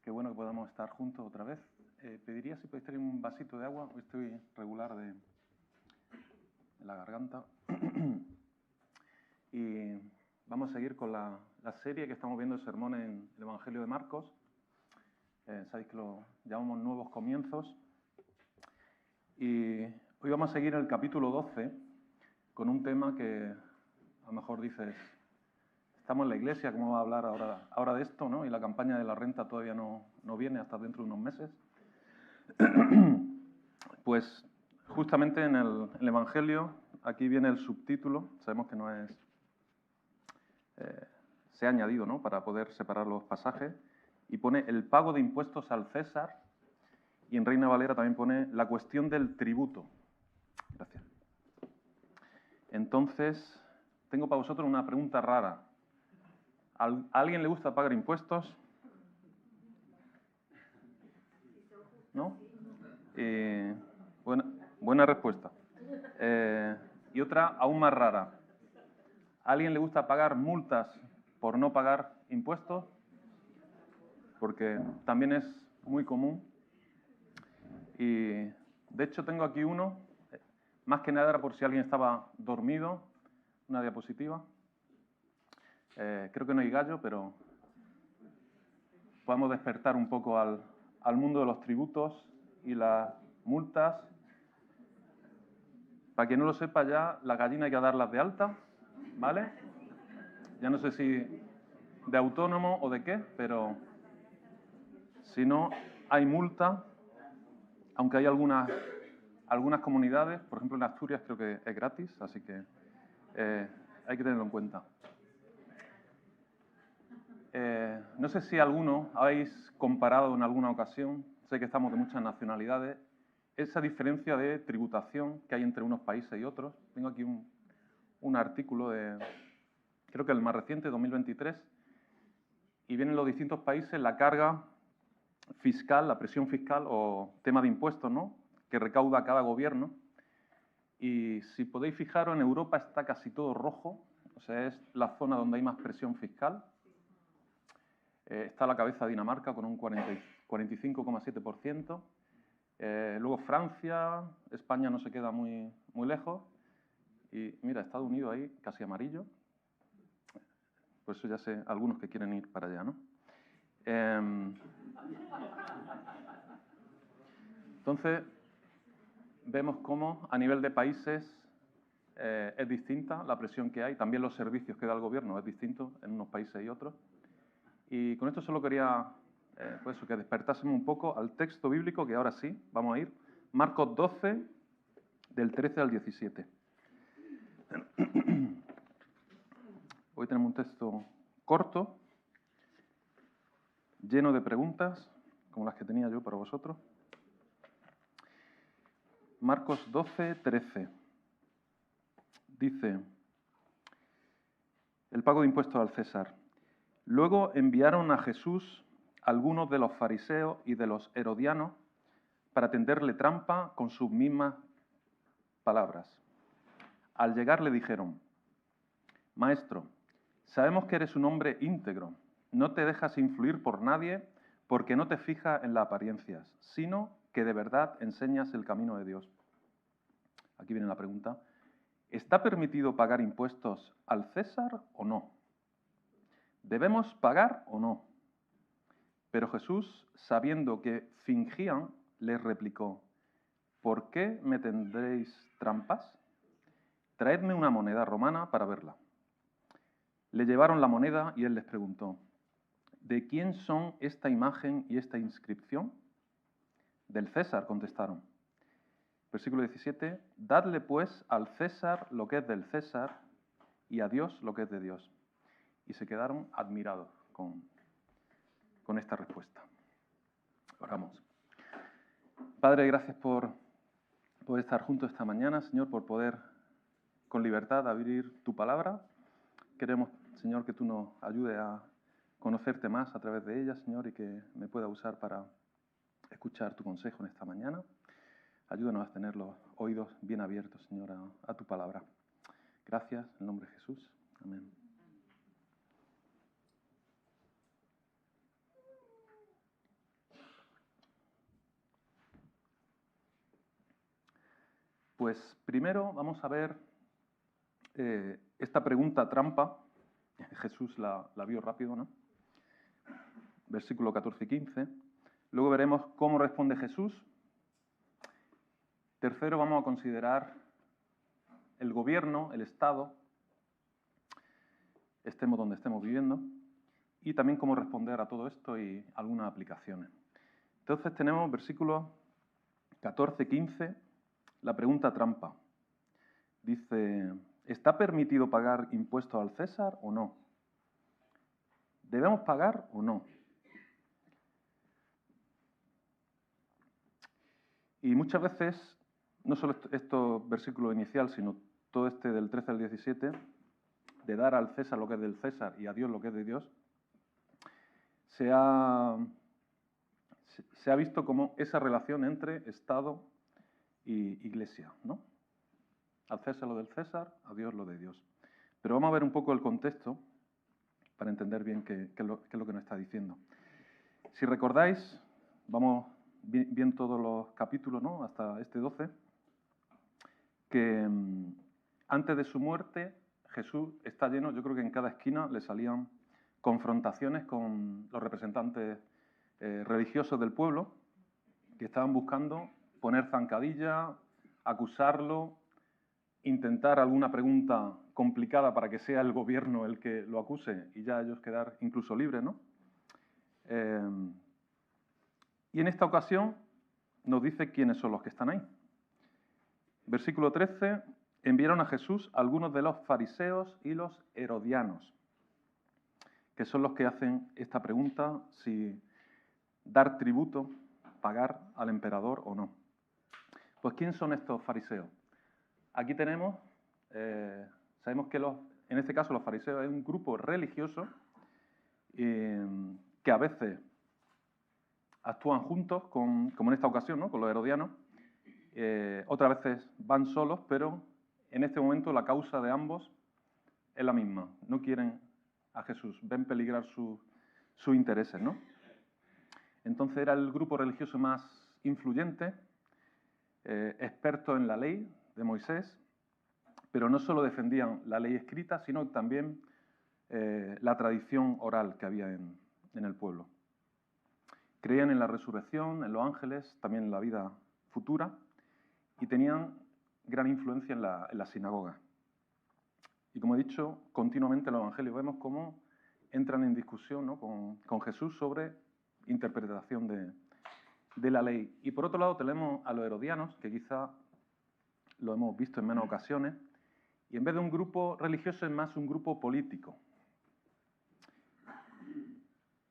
Qué bueno que podamos estar juntos otra vez. Pediría si podéis tener un vasito de agua. Hoy estoy regular de la garganta. Y vamos a seguir con la serie que estamos viendo, el sermón en el Evangelio de Marcos. Sabéis que lo llamamos Nuevos Comienzos. Y hoy vamos a seguir el capítulo 12 con un tema que a lo mejor dices, estamos en la iglesia, ¿cómo va a hablar ahora de esto, ¿no? Y la campaña de la renta todavía no viene hasta dentro de unos meses. Pues justamente en el Evangelio, aquí viene el subtítulo, sabemos que no es... se ha añadido, ¿no?, para poder separar los pasajes, y pone el pago de impuestos al César, y en Reina Valera también pone la cuestión del tributo. Gracias. Entonces, tengo para vosotros una pregunta rara. ¿A alguien le gusta pagar impuestos? ¿No? Buena respuesta. Y otra aún más rara. ¿A alguien le gusta pagar multas por no pagar impuestos? Porque también es muy común. Y de hecho tengo aquí uno, más que nada era por si alguien estaba dormido, una diapositiva. Creo que no hay gallo, pero podemos despertar un poco al mundo de los tributos y las multas. Para quien no lo sepa ya, la gallina hay que darlas de alta, ¿vale? Ya no sé si de autónomo o de qué, pero si no hay multa, aunque hay algunas comunidades, por ejemplo en Asturias creo que es gratis, así que hay que tenerlo en cuenta. No sé si alguno habéis comparado en alguna ocasión, sé que estamos de muchas nacionalidades, esa diferencia de tributación que hay entre unos países y otros. Tengo aquí un artículo de, creo que el más reciente, 2023, y vienen los distintos países, la carga fiscal, la presión fiscal o tema de impuestos, ¿no?, que recauda cada gobierno. Y si podéis fijaros, en Europa está casi todo rojo, o sea, es la zona donde hay más presión fiscal. Está a la cabeza Dinamarca con un 45,7%. Luego Francia, España no se queda muy lejos. Y mira, Estados Unidos ahí casi amarillo. Por eso ya sé algunos que quieren ir para allá, ¿no? Entonces, vemos cómo a nivel de países es distinta la presión que hay. También los servicios que da el gobierno es distinto en unos países y otros. Y con esto solo quería pues que despertásemos un poco al texto bíblico, que ahora sí, vamos a ir. Marcos 12, del 13 al 17. Hoy tenemos un texto corto, lleno de preguntas, como las que tenía yo para vosotros. Marcos 12, 13. Dice, el pago de impuestos al César. Luego enviaron a Jesús algunos de los fariseos y de los herodianos para tenderle trampa con sus mismas palabras. Al llegar le dijeron, Maestro, sabemos que eres un hombre íntegro, no te dejas influir por nadie porque no te fijas en las apariencias, sino que de verdad enseñas el camino de Dios. Aquí viene la pregunta. ¿Está permitido pagar impuestos al César o no? ¿Debemos pagar o no? Pero Jesús, sabiendo que fingían, les replicó, ¿por qué me tendréis trampas? Traedme una moneda romana para verla. Le llevaron la moneda y él les preguntó, ¿de quién son esta imagen y esta inscripción? Del César, contestaron. Versículo 17, dadle pues al César lo que es del César y a Dios lo que es de Dios. Y se quedaron admirados con esta respuesta. Oramos. Padre, gracias por estar juntos esta mañana, Señor, por poder con libertad abrir tu palabra. Queremos, Señor, que tú nos ayudes a conocerte más a través de ella, Señor, y que me pueda usar para escuchar tu consejo en esta mañana. Ayúdanos a tener los oídos bien abiertos, Señor, a tu palabra. Gracias, en el nombre de Jesús. Amén. Pues primero vamos a ver esta pregunta trampa. Jesús la vio rápido, ¿no? Versículo 14 y 15. Luego veremos cómo responde Jesús. Tercero, vamos a considerar el gobierno, el Estado, estemos donde estemos viviendo, y también cómo responder a todo esto y algunas aplicaciones. Entonces tenemos versículos 14, 15, la pregunta trampa. Dice, ¿está permitido pagar impuestos al César o no? ¿Debemos pagar o no? Y muchas veces, no solo estos versículos inicial, sino todo este del 13 al 17, de dar al César lo que es del César y a Dios lo que es de Dios, se ha visto como esa relación entre Estado y Iglesia, ¿no? Al César lo del César, a Dios lo de Dios. Pero vamos a ver un poco el contexto para entender bien qué es lo que nos está diciendo. Si recordáis, vamos bien todos los capítulos, ¿no? Hasta este 12, que antes de su muerte Jesús está lleno, yo creo que en cada esquina le salían confrontaciones con los representantes religiosos del pueblo que estaban buscando poner zancadilla, acusarlo, intentar alguna pregunta complicada para que sea el gobierno el que lo acuse y ya ellos quedar incluso libres, ¿no? Y en esta ocasión nos dice quiénes son los que están ahí. Versículo 13, enviaron a Jesús algunos de los fariseos y los herodianos, que son los que hacen esta pregunta, si dar tributo, pagar al emperador o no. Pues ¿quién son estos fariseos? Aquí tenemos, sabemos que en este caso los fariseos es un grupo religioso que a veces actúan juntos, como en esta ocasión, ¿no? Con los herodianos. Otras veces van solos, pero en este momento la causa de ambos es la misma. No quieren a Jesús, ven peligrar sus intereses, ¿no? Entonces era el grupo religioso más influyente, experto en la ley de Moisés, pero no solo defendían la ley escrita, sino también la tradición oral que había en el pueblo. Creían en la resurrección, en los ángeles, también en la vida futura, y tenían gran influencia en la sinagoga. Y como he dicho, continuamente en los evangelios vemos cómo entran en discusión, ¿no? con Jesús sobre interpretación de la ley. Y por otro lado tenemos a los herodianos, que quizá lo hemos visto en menos ocasiones, y en vez de un grupo religioso es más un grupo político.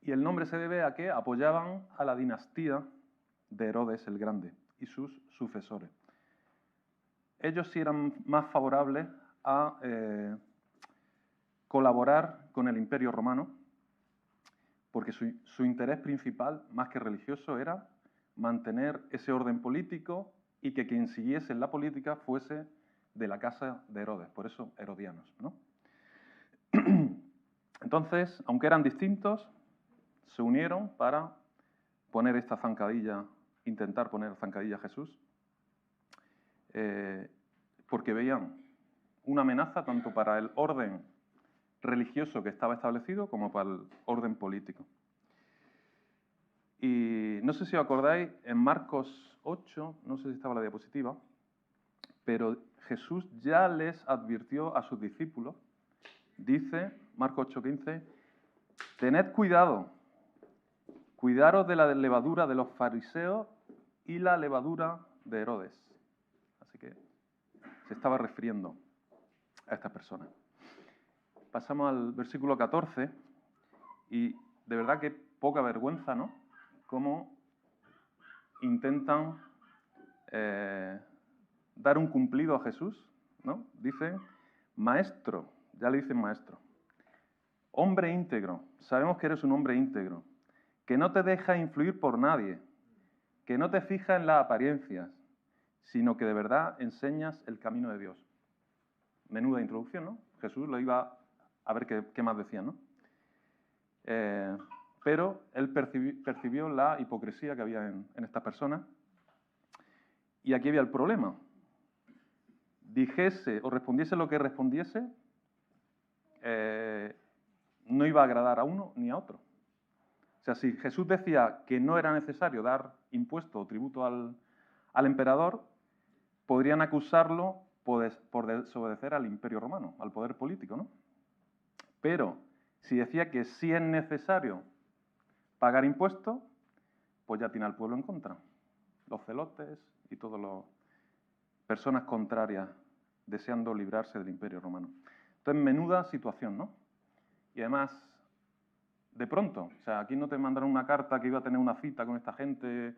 Y el nombre se debe a que apoyaban a la dinastía de Herodes el Grande y sus sucesores. Ellos sí eran más favorables a colaborar con el Imperio Romano, porque su interés principal, más que religioso, era mantener ese orden político y que quien siguiese en la política fuese de la casa de Herodes, por eso herodianos, ¿no? Entonces, aunque eran distintos, se unieron para poner esta zancadilla, intentar poner zancadilla a Jesús, porque veían una amenaza tanto para el orden religioso que estaba establecido como para el orden político. Y no sé si os acordáis, en Marcos 8, no sé si estaba la diapositiva, pero Jesús ya les advirtió a sus discípulos, dice, Marcos 8:15, tened cuidado, cuidaros de la levadura de los fariseos y la levadura de Herodes. Así que se estaba refiriendo a esta persona. Pasamos al versículo 14 y de verdad que poca vergüenza, ¿no? Cómo intentan dar un cumplido a Jesús, ¿no? Dicen, maestro, ya le dicen maestro, hombre íntegro, sabemos que eres un hombre íntegro, que no te deja influir por nadie, que no te fijas en las apariencias, sino que de verdad enseñas el camino de Dios. Menuda introducción, ¿no? Jesús lo iba a ver qué más decía, ¿no? Pero él percibió la hipocresía que había en esta persona. Y aquí había el problema. dijese o respondiese lo que respondiese, no iba a agradar a uno ni a otro. O sea, si Jesús decía que no era necesario dar impuesto o tributo al emperador, podrían acusarlo por desobedecer al imperio romano, al poder político, ¿no? Pero si decía que sí es necesario pagar impuestos, pues ya tiene al pueblo en contra. Los celotes y todas las personas contrarias deseando librarse del imperio romano. Entonces, menuda situación, ¿no? Y además, de pronto, o sea, aquí no te mandaron una carta que iba a tener una cita con esta gente,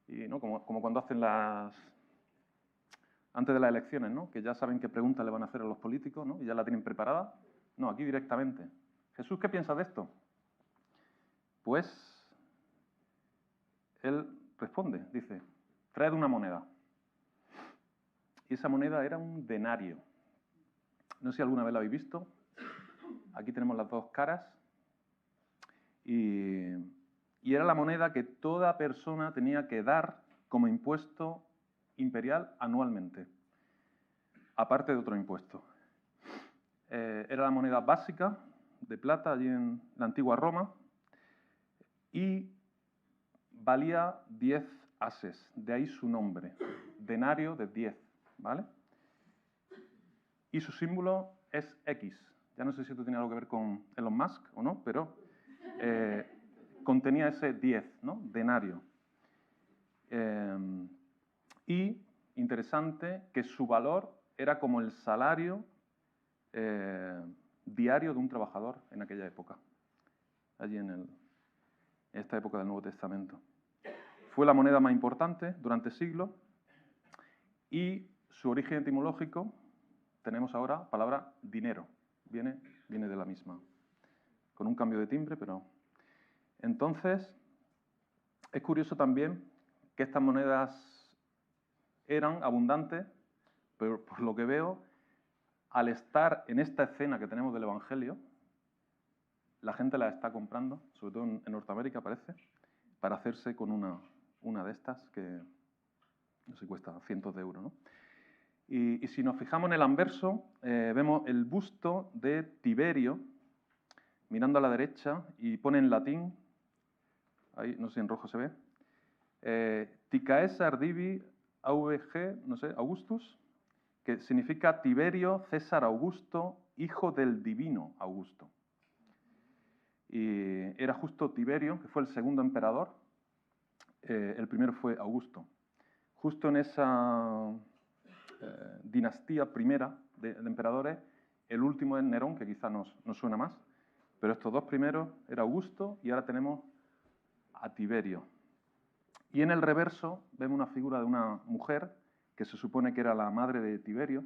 y, ¿no? Como cuando hacen antes de las elecciones, ¿no? Que ya saben qué preguntas le van a hacer a los políticos, ¿no? Y ya la tienen preparada. No, aquí directamente. Jesús, ¿qué piensas de esto? Pues él responde, dice, traed una moneda. Y esa moneda era un denario. No sé si alguna vez la habéis visto. Aquí tenemos las dos caras. Y era la moneda que toda persona tenía que dar como impuesto imperial anualmente, aparte de otro impuesto. Era la moneda básica de plata allí en la antigua Roma y valía 10 ases, de ahí su nombre, denario de 10, ¿vale? Y su símbolo es X. Ya no sé si esto tiene algo que ver con Elon Musk o no, pero contenía ese 10, ¿no? Denario. Y, interesante, que su valor era como el salario diario de un trabajador en aquella época, allí en esta época del Nuevo Testamento. Fue la moneda más importante durante siglos y su origen etimológico, tenemos ahora palabra dinero, viene de la misma, con un cambio de timbre, pero... Entonces, es curioso también que estas monedas eran abundantes, pero por lo que veo, al estar en esta escena que tenemos del Evangelio, la gente la está comprando, sobre todo en Norteamérica parece, para hacerse con una de estas que no sé, cuesta cientos de euros, ¿no? Y si nos fijamos en el anverso, vemos el busto de Tiberio, mirando a la derecha, y pone en latín, ahí no sé si en rojo se ve, Ticaes Ardivi AVG, no sé, Augustus, que significa Tiberio César Augusto, hijo del divino Augusto. Y era justo Tiberio, que fue el segundo emperador, el primero fue Augusto. Justo en esa dinastía primera de emperadores, el último es Nerón, que quizá nos suena más, pero estos dos primeros era Augusto y ahora tenemos a Tiberio. Y en el reverso vemos una figura de una mujer que se supone que era la madre de Tiberio,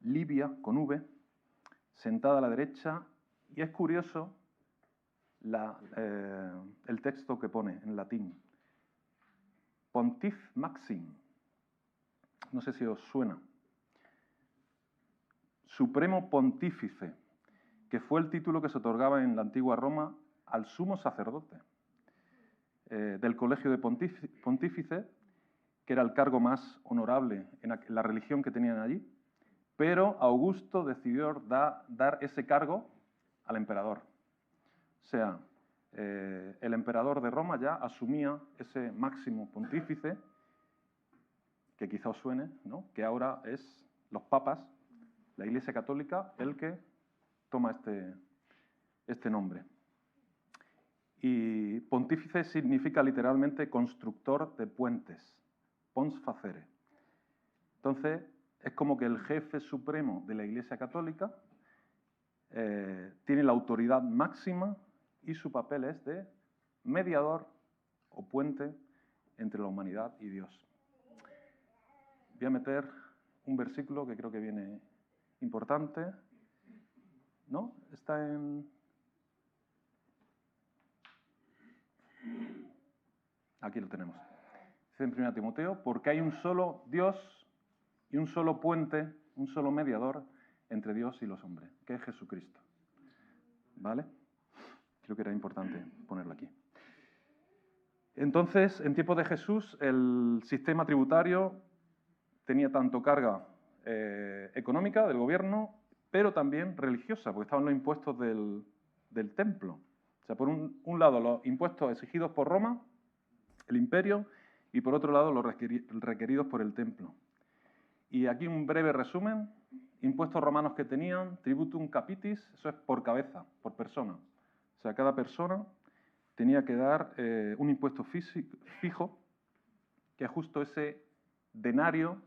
Livia, con V, sentada a la derecha, y es curioso el texto que pone en latín. Pontif Maxim. No sé si os suena. Supremo Pontífice, que fue el título que se otorgaba en la antigua Roma al sumo sacerdote del colegio de pontífices, que era el cargo más honorable en la religión que tenían allí, pero Augusto decidió dar ese cargo al emperador. O sea, el emperador de Roma ya asumía ese máximo pontífice, que quizá os suene, ¿no? Que ahora es los papas, la Iglesia Católica, el que toma este nombre. Y pontífice significa literalmente constructor de puentes, pons facere. Entonces, es como que el jefe supremo de la Iglesia Católica tiene la autoridad máxima y su papel es de mediador o puente entre la humanidad y Dios. Voy a meter un versículo que creo que viene importante, ¿no? Está en... Aquí lo tenemos. Dice en 1 Timoteo, porque hay un solo Dios y un solo puente, un solo mediador entre Dios y los hombres, que es Jesucristo. ¿Vale? Creo que era importante ponerlo aquí. Entonces, en tiempos de Jesús, el sistema tributario tenía tanto carga económica del gobierno, pero también religiosa, porque estaban los impuestos del templo. O sea, por un lado, los impuestos exigidos por Roma, el imperio, y por otro lado, los requeridos por el templo. Y aquí un breve resumen. Impuestos romanos que tenían, tributum capitis, eso es por cabeza, por persona. O sea, cada persona tenía que dar un impuesto fijo, que es justo ese denario,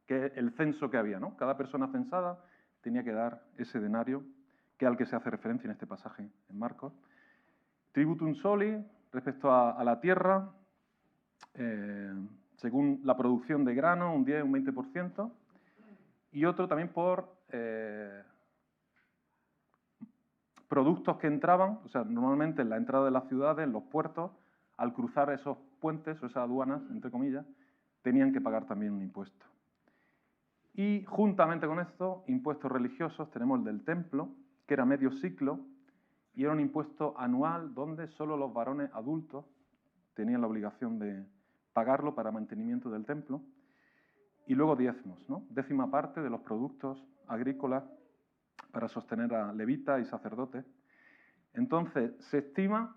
que es el censo que había, ¿no? Cada persona censada tenía que dar ese denario, que es al que se hace referencia en este pasaje en Marcos. Tributum soli, respecto a la tierra, según la producción de grano, un 10, un 20%, y otro también por productos que entraban, o sea, normalmente en la entrada de las ciudades, en los puertos, al cruzar esos puentes o esas aduanas, entre comillas, tenían que pagar también un impuesto. Y juntamente con esto, impuestos religiosos, tenemos el del templo, que era medio siclo, y era un impuesto anual donde solo los varones adultos tenían la obligación de pagarlo para mantenimiento del templo. Y luego diezmos, ¿no? 10ª parte de los productos agrícolas para sostener a levitas y sacerdotes. Entonces, se estima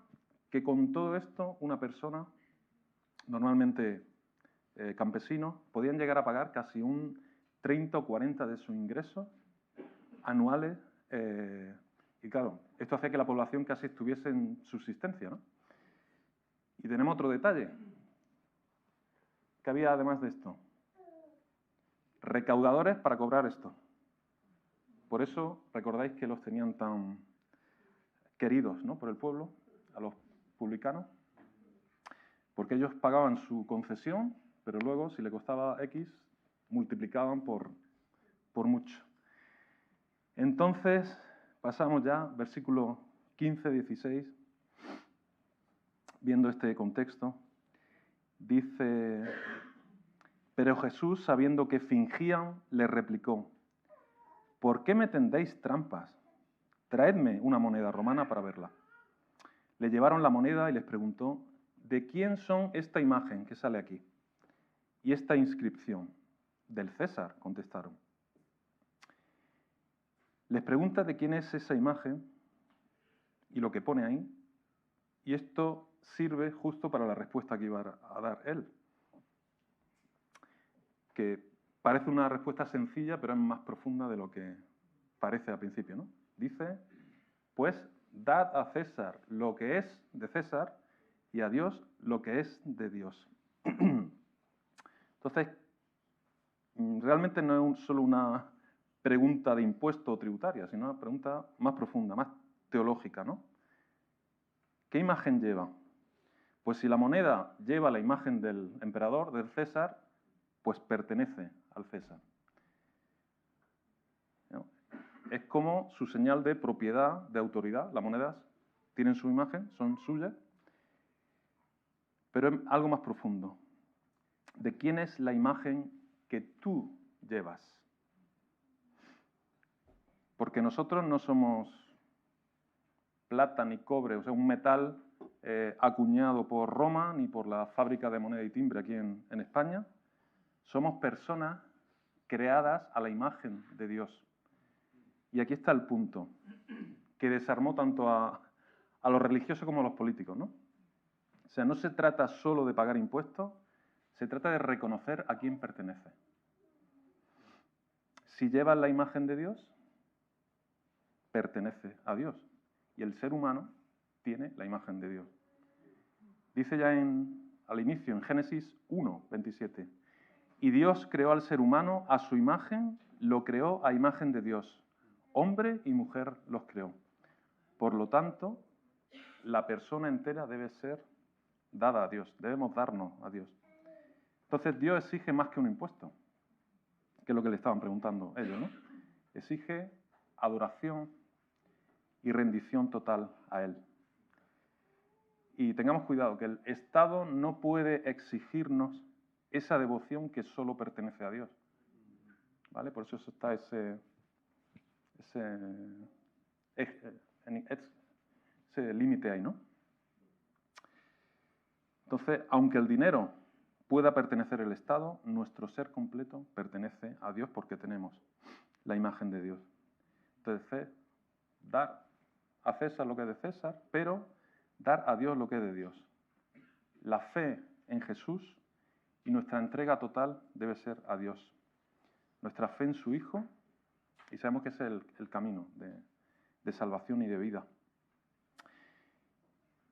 que con todo esto una persona, normalmente campesinos, podían llegar a pagar casi un 30 o 40 de sus ingresos anuales. Y claro, esto hacía que la población casi estuviese en subsistencia, ¿no? Y tenemos otro detalle. ¿Qué había además de esto? Recaudadores para cobrar esto. Por eso recordáis que los tenían tan queridos, ¿no?, por el pueblo, a los publicanos, porque ellos pagaban su concesión, pero luego, si le costaba X, multiplicaban por mucho. Entonces, pasamos ya, versículo 15, 16, viendo este contexto, dice: pero Jesús, sabiendo que fingían, le replicó: ¿por qué me tendéis trampas? Traedme una moneda romana para verla. Le llevaron la moneda y les preguntó: ¿de quién son esta imagen que sale aquí y esta inscripción? Del César, contestaron. Les pregunta de quién es esa imagen y lo que pone ahí, y esto sirve justo para la respuesta que iba a dar él, que parece una respuesta sencilla, pero es más profunda de lo que parece al principio, ¿no? Dice: pues dad a César lo que es de César y a Dios lo que es de Dios. Entonces, realmente no es solo una pregunta de impuesto tributaria, sino una pregunta más profunda, más teológica, ¿no? ¿Qué imagen lleva? Pues si la moneda lleva la imagen del emperador, del César, pues pertenece al César, ¿no? Es como su señal de propiedad, de autoridad. Las monedas tienen su imagen, son suyas, pero es algo más profundo. ¿De quién es la imagen que tú llevas? Porque nosotros no somos plata ni cobre, o sea, un metal acuñado por Roma ni por la fábrica de moneda y timbre aquí en España. Somos personas creadas a la imagen de Dios. Y aquí está el punto, que desarmó tanto a los religiosos como a los políticos, ¿no? O sea, no se trata solo de pagar impuestos, se trata de reconocer a quién pertenece. Si llevas la imagen de Dios, pertenece a Dios. Y el ser humano tiene la imagen de Dios. Dice ya al inicio, en Génesis 1, 27, y Dios creó al ser humano a su imagen, lo creó a imagen de Dios. Hombre y mujer los creó. Por lo tanto, la persona entera debe ser dada a Dios, debemos darnos a Dios. Entonces Dios exige más que un impuesto, que es lo que le estaban preguntando ellos, ¿no? Exige adoración y rendición total a Él. Y tengamos cuidado, que el Estado no puede exigirnos esa devoción que solo pertenece a Dios, ¿vale? Por eso está ese límite ahí, ¿no? Entonces, aunque el dinero pueda pertenecer el Estado, nuestro ser completo pertenece a Dios porque tenemos la imagen de Dios. Entonces, dar a César lo que es de César, pero dar a Dios lo que es de Dios. La fe en Jesús y nuestra entrega total debe ser a Dios. Nuestra fe en su Hijo, y sabemos que ese es el camino de salvación y de vida.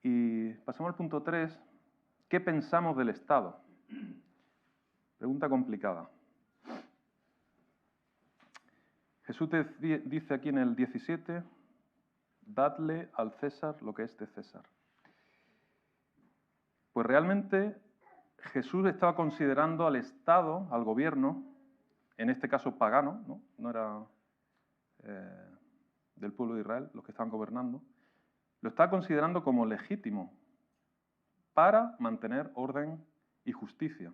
Y pasamos al punto 3. ¿Qué pensamos del Estado? Pregunta complicada. Jesús te dice aquí en el 17, dadle al César lo que es de César. Pues realmente Jesús estaba considerando al Estado, al gobierno, en este caso pagano, no era del pueblo de Israel los que estaban gobernando, lo estaba considerando como legítimo para mantener orden y justicia.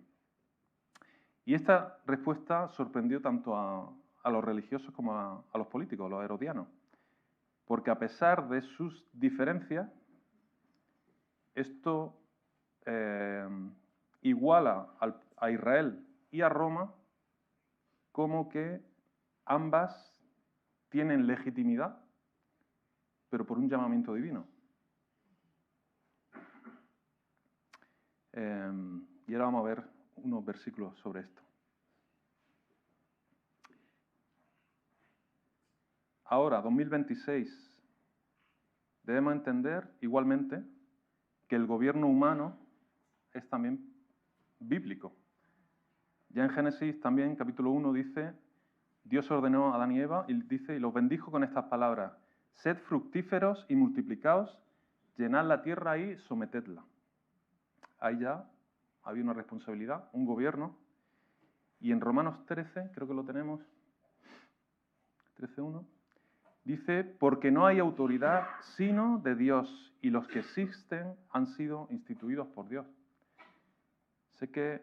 Y esta respuesta sorprendió tanto a los religiosos como a los políticos, los herodianos, porque a pesar de sus diferencias, esto iguala a Israel y a Roma como que ambas tienen legitimidad, pero por un llamamiento divino. Y ahora vamos a ver unos versículos sobre esto. Ahora, 2026, debemos entender igualmente que el gobierno humano es también bíblico. Ya en Génesis también, capítulo 1, dice, Dios ordenó a Adán y Eva y dice, y los bendijo con estas palabras, sed fructíferos y multiplicaos, llenad la tierra y sometedla. Ahí ya había una responsabilidad, un gobierno. Y en Romanos 13, creo que lo tenemos, 13:1, dice, porque no hay autoridad sino de Dios, y los que existen han sido instituidos por Dios. Sé que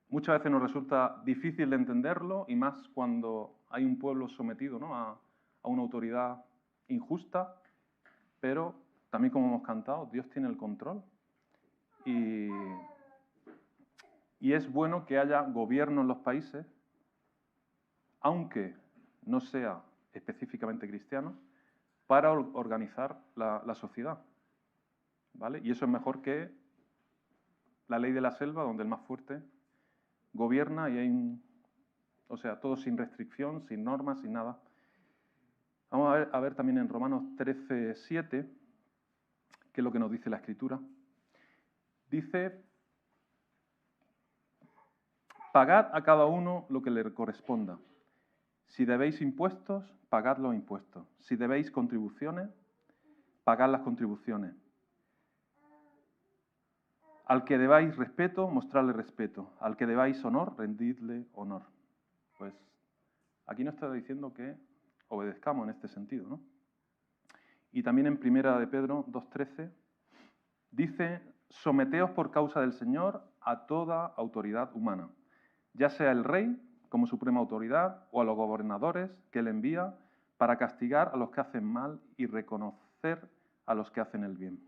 muchas veces nos resulta difícil de entenderlo, y más cuando hay un pueblo sometido, ¿no?, a una autoridad injusta, pero también, como hemos cantado, Dios tiene el control. Y es bueno que haya gobierno en los países, aunque no sea específicamente cristiano, para organizar la sociedad, ¿vale? Y eso es mejor que la ley de la selva, donde el más fuerte gobierna y hay todo sin restricción, sin normas, sin nada. Vamos a ver también en Romanos 13:7, qué es lo que nos dice la Escritura. Dice, pagad a cada uno lo que le corresponda. Si debéis impuestos, pagad los impuestos. Si debéis contribuciones, pagad las contribuciones. Al que debáis respeto, mostradle respeto. Al que debáis honor, rendidle honor. Pues aquí nos está diciendo que obedezcamos en este sentido, ¿no? Y también en 1 de Pedro 2:13 dice, someteos por causa del Señor a toda autoridad humana, ya sea el rey como suprema autoridad o a los gobernadores que él envía para castigar a los que hacen mal y reconocer a los que hacen el bien.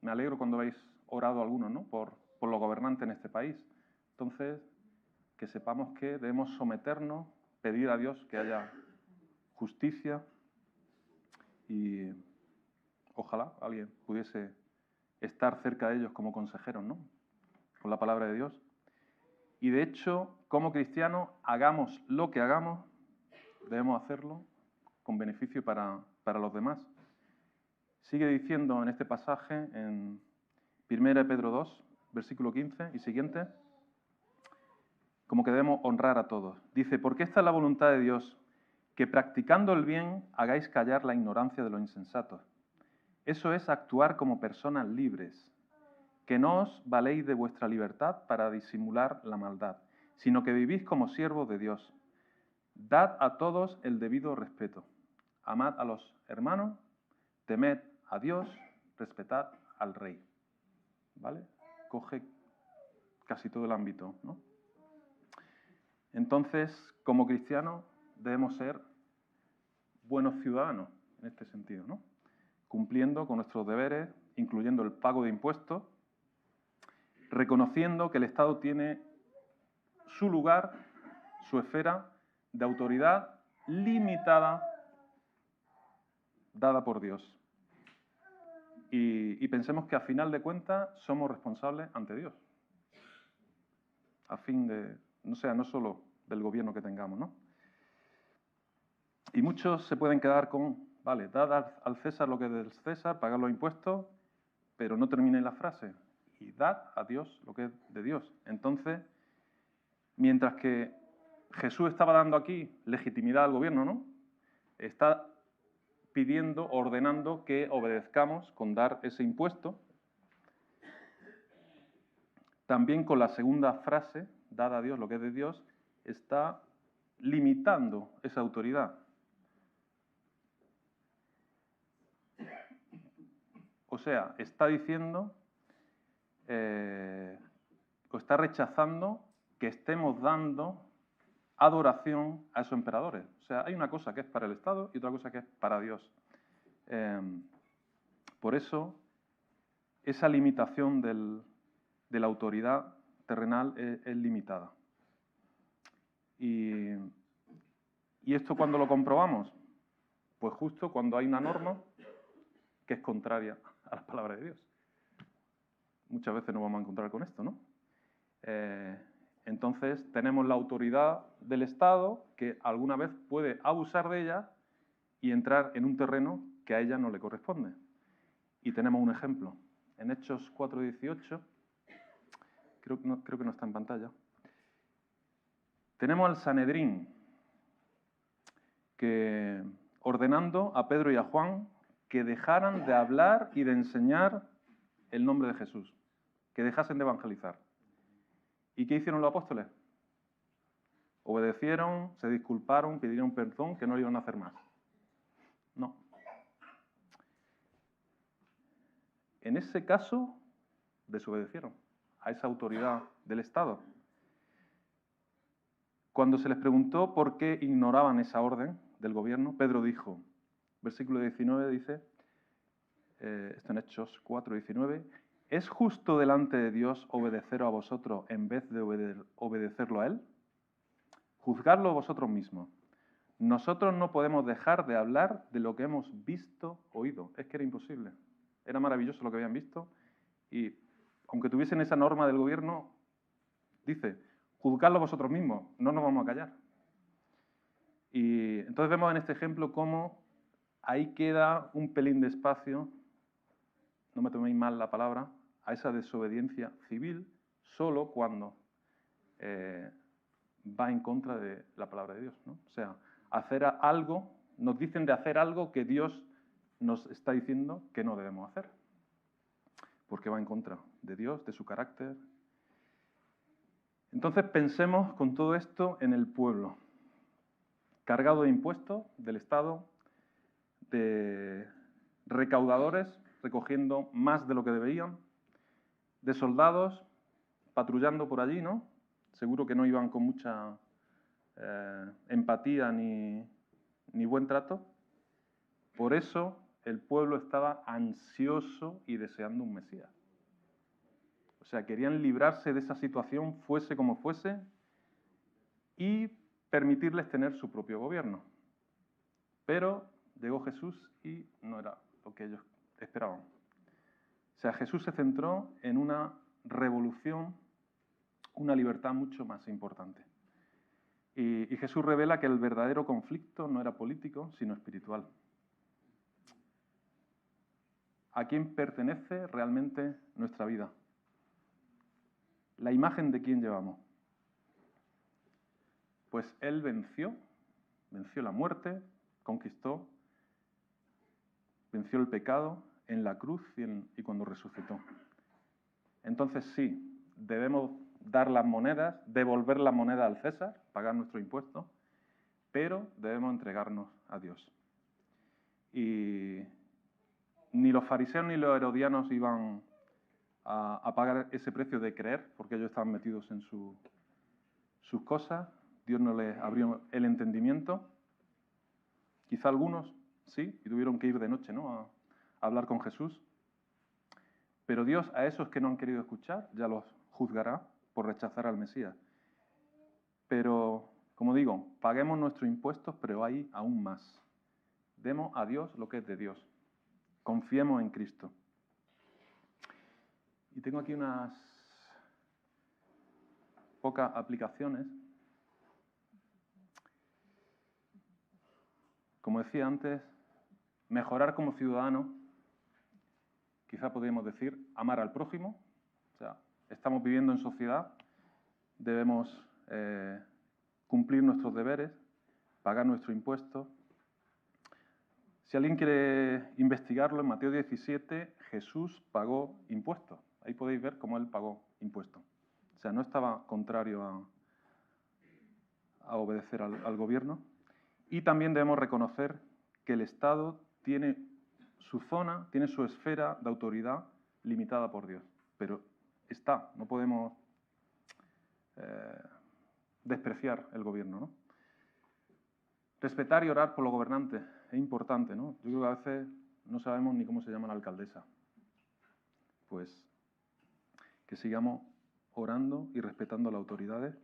Me alegro cuando habéis orado algunos, ¿no?, por los gobernantes en este país. Entonces, que sepamos que debemos someternos, pedir a Dios que haya justicia y ojalá alguien pudiese estar cerca de ellos como consejeros, ¿no?, con la palabra de Dios. Y de hecho, como cristianos, hagamos lo que hagamos, debemos hacerlo con beneficio para los demás. Sigue diciendo en este pasaje, en 1 de Pedro 2, versículo 15 y siguiente, como que debemos honrar a todos. Dice, porque esta es la voluntad de Dios, que practicando el bien hagáis callar la ignorancia de los insensatos. Eso es actuar como personas libres, que no os valéis de vuestra libertad para disimular la maldad, sino que vivís como siervos de Dios. Dad a todos el debido respeto. Amad a los hermanos, temed a Dios, respetad al rey. ¿Vale? Coge casi todo el ámbito, ¿no? Entonces, como cristianos, debemos ser buenos ciudadanos en este sentido, ¿no?, cumpliendo con nuestros deberes, incluyendo el pago de impuestos, reconociendo que el Estado tiene su lugar, su esfera de autoridad limitada, dada por Dios. Y pensemos que a final de cuentas somos responsables ante Dios. A fin de, no solo del gobierno que tengamos, ¿no? Y muchos se pueden quedar con, vale, dad al César lo que es del César, pagad los impuestos, pero no termine la frase. Y dad a Dios lo que es de Dios. Entonces, mientras que Jesús estaba dando aquí legitimidad al gobierno, ¿no? Está pidiendo, ordenando que obedezcamos con dar ese impuesto. También con la segunda frase, dad a Dios lo que es de Dios, está limitando esa autoridad. O sea, está diciendo, o está rechazando que estemos dando adoración a esos emperadores. O sea, hay una cosa que es para el Estado y otra cosa que es para Dios. Por eso, esa limitación de la autoridad terrenal es limitada. ¿Y esto cuándo lo comprobamos? Pues justo cuando hay una norma que es contraria a la palabra de Dios. Muchas veces nos vamos a encontrar con esto, ¿no? Entonces, tenemos la autoridad del Estado que alguna vez puede abusar de ella y entrar en un terreno que a ella no le corresponde. Y tenemos un ejemplo. En Hechos 4:18, creo que no está en pantalla, tenemos al Sanedrín que ordenando a Pedro y a Juan que dejaran de hablar y de enseñar el nombre de Jesús, que dejasen de evangelizar. ¿Y qué hicieron los apóstoles? Obedecieron, se disculparon, pidieron perdón, que no lo iban a hacer más. No. En ese caso, desobedecieron a esa autoridad del Estado. Cuando se les preguntó por qué ignoraban esa orden del gobierno, Pedro dijo, versículo 19 dice, esto en Hechos 4:19, ¿es justo delante de Dios obedeceros a vosotros en vez de obedecerlo a Él? Juzgadlo vosotros mismos. Nosotros no podemos dejar de hablar de lo que hemos visto, oído. Es que era imposible. Era maravilloso lo que habían visto y aunque tuviesen esa norma del gobierno, dice, juzgadlo vosotros mismos, no nos vamos a callar. Y entonces vemos en este ejemplo cómo ahí queda un pelín de espacio, no me toméis mal la palabra, a esa desobediencia civil solo cuando va en contra de la palabra de Dios, ¿no? O sea, hacer algo, nos dicen de hacer algo que Dios nos está diciendo que no debemos hacer, porque va en contra de Dios, de su carácter. Entonces pensemos con todo esto en el pueblo, cargado de impuestos del Estado, de recaudadores recogiendo más de lo que deberían, de soldados patrullando por allí, ¿no? Seguro que no iban con mucha empatía ni buen trato. Por eso el pueblo estaba ansioso y deseando un Mesías. O sea, querían librarse de esa situación, fuese como fuese, y permitirles tener su propio gobierno. Pero llegó Jesús y no era lo que ellos esperaban. O sea, Jesús se centró en una revolución, una libertad mucho más importante. Y Jesús revela que el verdadero conflicto no era político, sino espiritual. ¿A quién pertenece realmente nuestra vida? La imagen de quién llevamos. Pues Él venció la muerte, conquistó, venció el pecado en la cruz y cuando resucitó. Entonces sí, debemos dar las monedas, devolver las monedas al César, pagar nuestro impuesto, pero debemos entregarnos a Dios. Y ni los fariseos ni los herodianos iban a pagar ese precio de creer, porque ellos estaban metidos en sus cosas. Dios no les abrió el entendimiento. Quizá algunos sí, y tuvieron que ir de noche, ¿no?, hablar con Jesús. Pero Dios a esos que no han querido escuchar ya los juzgará por rechazar al Mesías. Pero, como digo, paguemos nuestros impuestos, pero hay aún más. Demos a Dios lo que es de Dios. Confiemos en Cristo. Y tengo aquí unas pocas aplicaciones. Como decía antes, mejorar como ciudadano, quizá podríamos decir amar al prójimo. O sea, estamos viviendo en sociedad, debemos cumplir nuestros deberes, pagar nuestro impuesto. Si alguien quiere investigarlo, en Mateo 17 Jesús pagó impuestos. Ahí podéis ver cómo él pagó impuestos. O sea, no estaba contrario a obedecer al gobierno. Y también debemos reconocer que el Estado tiene su zona, tiene su esfera de autoridad limitada por Dios. Pero está, no podemos despreciar el gobierno, ¿no? Respetar y orar por los gobernantes es importante, ¿no? Yo creo que a veces no sabemos ni cómo se llama la alcaldesa. Pues que sigamos orando y respetando a las autoridades.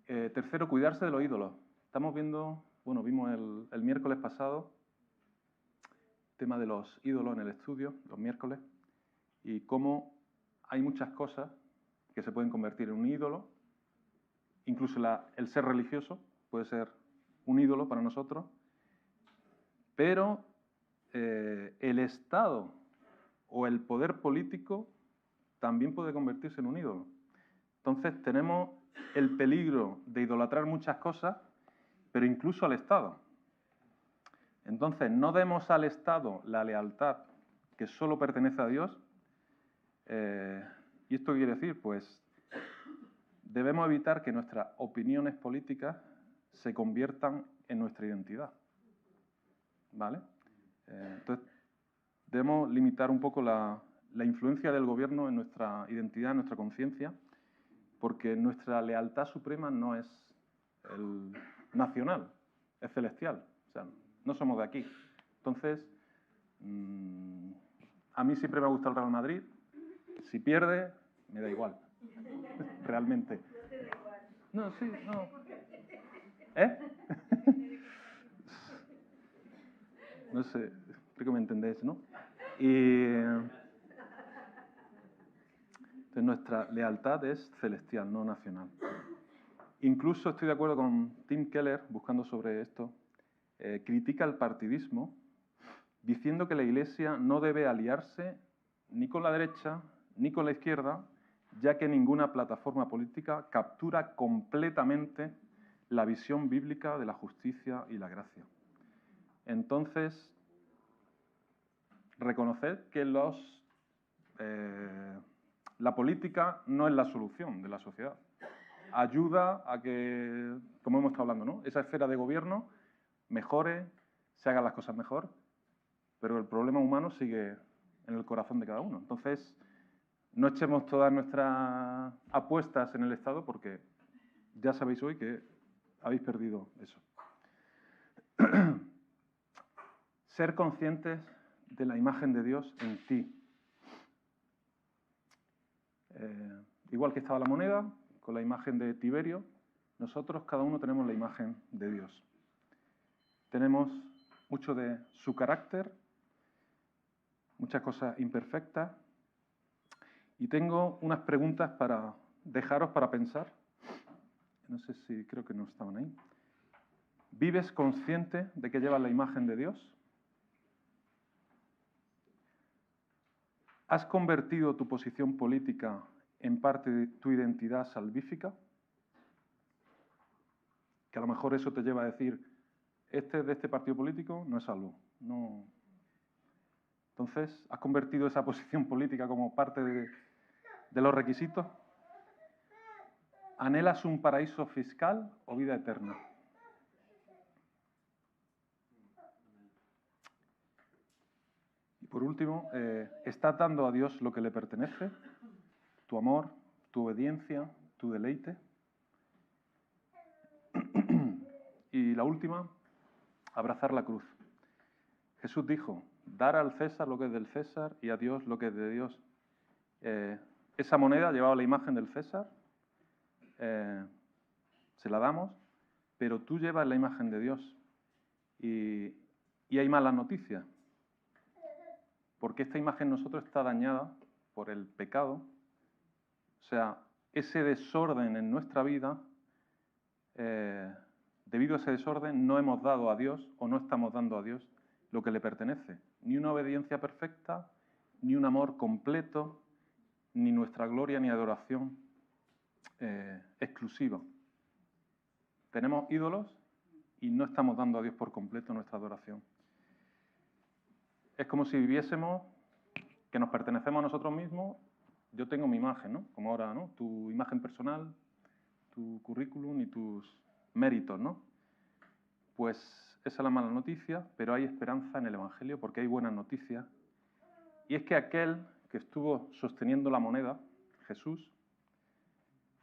Tercero, cuidarse de los ídolos. Estamos viendo, bueno, vimos el miércoles pasado el tema de los ídolos en el estudio, los miércoles, y cómo hay muchas cosas que se pueden convertir en un ídolo. Incluso el ser religioso puede ser un ídolo para nosotros, pero el Estado o el poder político también puede convertirse en un ídolo. Entonces tenemos el peligro de idolatrar muchas cosas, pero incluso al Estado. Entonces no demos al Estado la lealtad que solo pertenece a Dios. ¿Y esto qué quiere decir? Pues debemos evitar que nuestras opiniones políticas se conviertan en nuestra identidad. ¿Vale? Entonces, debemos limitar un poco la influencia del gobierno en nuestra identidad, en nuestra conciencia, porque nuestra lealtad suprema no es el nacional, es celestial. O sea, no somos de aquí. Entonces, a mí siempre me gusta el Real Madrid. Si pierde, me da igual. Realmente. No, sí, no. ¿Eh? No sé, creo que me entendéis, ¿no? Y entonces nuestra lealtad es celestial, no nacional. Incluso estoy de acuerdo con Tim Keller, buscando sobre esto, critica el partidismo, diciendo que la Iglesia no debe aliarse ni con la derecha ni con la izquierda, ya que ninguna plataforma política captura completamente la visión bíblica de la justicia y la gracia. Entonces, reconoced que la política no es la solución de la sociedad. Ayuda a que, como hemos estado hablando, ¿no?, esa esfera de gobierno mejore, se hagan las cosas mejor, pero el problema humano sigue en el corazón de cada uno. Entonces, no echemos todas nuestras apuestas en el Estado porque ya sabéis hoy que habéis perdido eso. Ser conscientes de la imagen de Dios en ti. Igual que estaba la moneda, con la imagen de Tiberio, nosotros cada uno tenemos la imagen de Dios. Tenemos mucho de su carácter, muchas cosas imperfectas, y tengo unas preguntas para dejaros para pensar. No sé si creo que no estaban ahí. ¿Vives consciente de que llevas la imagen de Dios? ¿Has convertido tu posición política en parte de tu identidad salvífica? Que a lo mejor eso te lleva a decir, este de este partido político no es salvo. No. Entonces, ¿has convertido esa posición política como parte de los requisitos? ¿Anhelas un paraíso fiscal o vida eterna? Y por último, ¿estás dando a Dios lo que le pertenece? ¿Tu amor, tu obediencia, tu deleite? Y la última, abrazar la cruz. Jesús dijo, dar al César lo que es del César y a Dios lo que es de Dios. Esa moneda llevaba la imagen del César, se la damos, pero tú llevas la imagen de Dios. Y hay malas noticias, porque esta imagen nosotros está dañada por el pecado. O sea, ese desorden en nuestra vida, debido a ese desorden, no hemos dado a Dios o no estamos dando a Dios lo que le pertenece. Ni una obediencia perfecta, ni un amor completo, ni nuestra gloria ni adoración exclusiva. Tenemos ídolos y no estamos dando a Dios por completo nuestra adoración. Es como si viviésemos que nos pertenecemos a nosotros mismos. Yo tengo mi imagen, ¿no? Como ahora, ¿no? Tu imagen personal, tu currículum y tus méritos, ¿no? Pues esa es la mala noticia, pero hay esperanza en el Evangelio porque hay buenas noticias. Y es que aquel que estuvo sosteniendo la moneda, Jesús,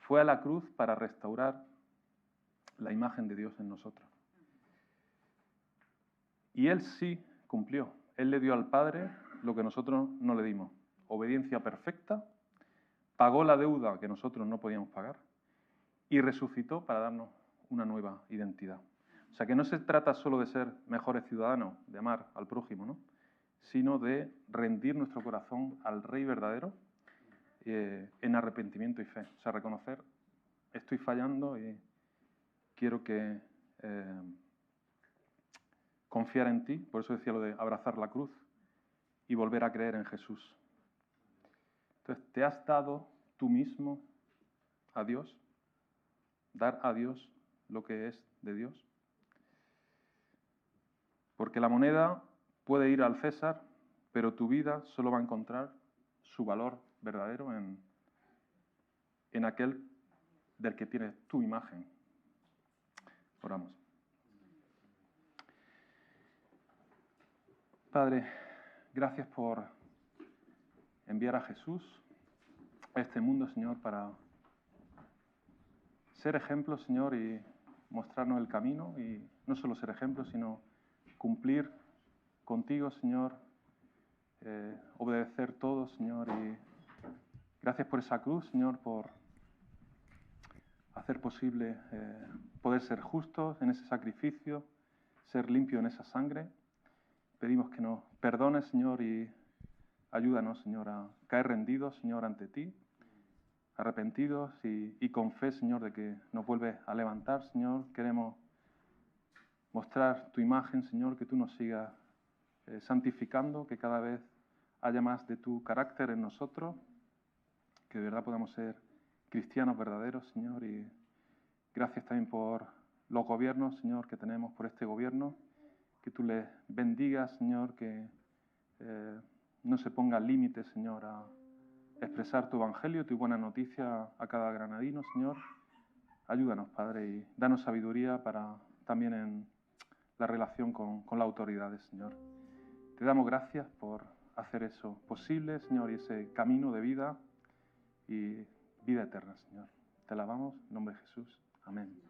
fue a la cruz para restaurar la imagen de Dios en nosotros. Y Él sí cumplió. Él le dio al Padre lo que nosotros no le dimos. Obediencia perfecta, pagó la deuda que nosotros no podíamos pagar y resucitó para darnos una nueva identidad. O sea que no se trata solo de ser mejores ciudadanos, de amar al prójimo, ¿no? Sino de rendir nuestro corazón al Rey verdadero en arrepentimiento y fe. O sea, reconocer, estoy fallando y quiero que confiar en ti, por eso decía lo de abrazar la cruz y volver a creer en Jesús. Entonces, ¿te has dado tú mismo a Dios? ¿Dar a Dios lo que es de Dios? Porque la moneda puede ir al César, pero tu vida solo va a encontrar su valor verdadero en aquel del que tienes tu imagen. Oramos. Padre, gracias por enviar a Jesús a este mundo, Señor, para ser ejemplo, Señor, y mostrarnos el camino, y no solo ser ejemplo, sino cumplir contigo, Señor, obedecer todo, Señor, y gracias por esa cruz, Señor, por hacer posible poder ser justos en ese sacrificio, ser limpio en esa sangre. Pedimos que nos perdones, Señor, y ayúdanos, Señor, a caer rendidos, Señor, ante ti, arrepentidos y con fe, Señor, de que nos vuelves a levantar, Señor. Queremos mostrar tu imagen, Señor, que tú nos sigas santificando, que cada vez haya más de tu carácter en nosotros, que de verdad podamos ser cristianos verdaderos, Señor, y gracias también por los gobiernos, Señor, que tenemos, por este gobierno, que tú les bendigas, Señor, que no se ponga límites, Señor, a expresar tu evangelio, tu buena noticia a cada granadino, Señor. Ayúdanos, Padre, y danos sabiduría para también en la relación con las autoridades, Señor. Te damos gracias por hacer eso posible, Señor, y ese camino de vida y vida eterna, Señor. Te alabamos en nombre de Jesús. Amén.